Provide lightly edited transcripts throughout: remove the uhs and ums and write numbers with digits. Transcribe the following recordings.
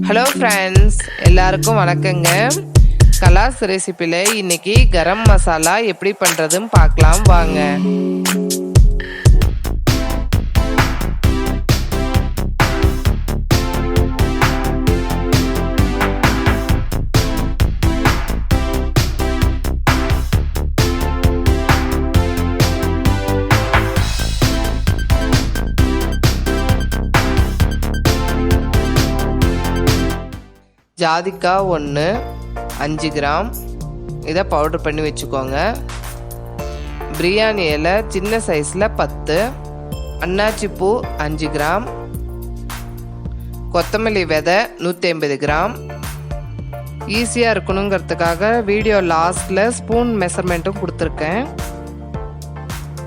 Hello friends, எல்லாருக்கும் வணக்கங்க. கலாஸ் ரெசிபியில் இன்னைக்கு கரம் மசாலா எப்படி பண்ணுறதுன்னு பார்க்கலாம் வாங்க. ஜாதிக்காய் 1 5 கிராம், இதை பவுடர் பண்ணி வச்சுக்கோங்க. பிரியாணி இலை சின்ன சைஸில் 10, அன்னாச்சி பூ 5 கிராம், கொத்தமல்லி விதை 150 கிராம். ஈஸியாக இருக்கணுங்கிறதுக்காக வீடியோ லாஸ்ட்டில் ஸ்பூன் மெஷர்மெண்ட்டும் கொடுத்துருக்கேன்.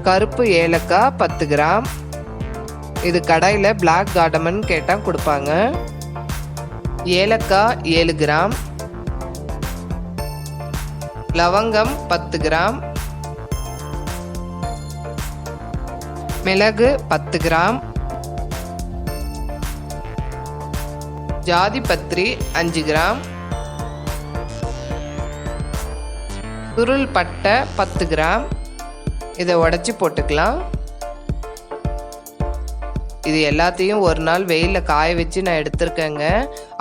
கருப்பு ஏலக்காய் 10 கிராம், இது கடையில் பிளாக் கார்டமன் கேட்டால் கொடுப்பாங்க. ஏலக்காய் 7 கிராம், லவங்கம் 10 கிராம், மிளகு 10 கிராம், ஜாதி பத்திரி 5 கிராம், சுருள் பட்டை 10 கிராம். இதை உடைச்சி போட்டுக்கலாம். இது எல்லாத்தையும் ஒரு நாள் வெயிலில் காய வச்சு நான் எடுத்துருக்கேங்க.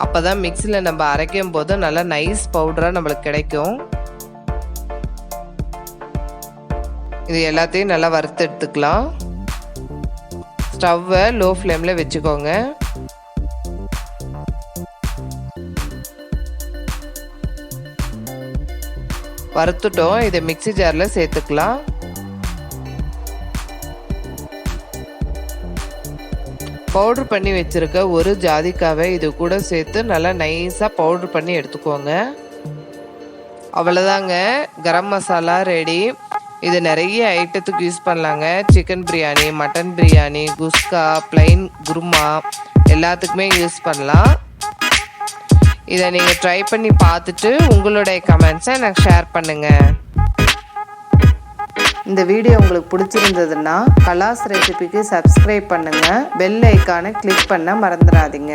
அப்போ தான் மிக்சியில் நம்ம அரைக்கும் போது நல்லா நைஸ் பவுடராக நம்மளுக்கு கிடைக்கும். இது எல்லாத்தையும் நல்லா வறுத்து எடுத்துக்கலாம். ஸ்டவ்வை லோ ஃப்ளேமில் வச்சுக்கோங்க. வறுத்துட்டோம். இதை மிக்சி ஜாரில் சேர்த்துக்கலாம். பவுடர் பண்ணி வச்சுருக்க ஒரு ஜாதிக்காவை இது கூட சேர்த்து நல்லா நைஸாக பவுடர் பண்ணி எடுத்துக்கோங்க. அவ்வளோதாங்க, கரம் மசாலா ரெடி. இது நிறைய ஐட்டத்துக்கு யூஸ் பண்ணலாங்க. சிக்கன் பிரியாணி, மட்டன் பிரியாணி, குஸ்கா, பிளைன் குருமா எல்லாத்துக்குமே யூஸ் பண்ணலாம். இதை நீங்கள் ட்ரை பண்ணி பார்த்துட்டு உங்களுடைய கமெண்ட்ஸை எனக்கு ஷேர் பண்ணுங்கள். இந்த வீடியோ உங்களுக்கு பிடிச்சிருந்ததுன்னா கலாஸ் ரெசிபிக்கு சப்ஸ்கிரைப் பண்ணுங்கள். பெல் ஐக்கானை கிளிக் பண்ண மறந்துடாதீங்க.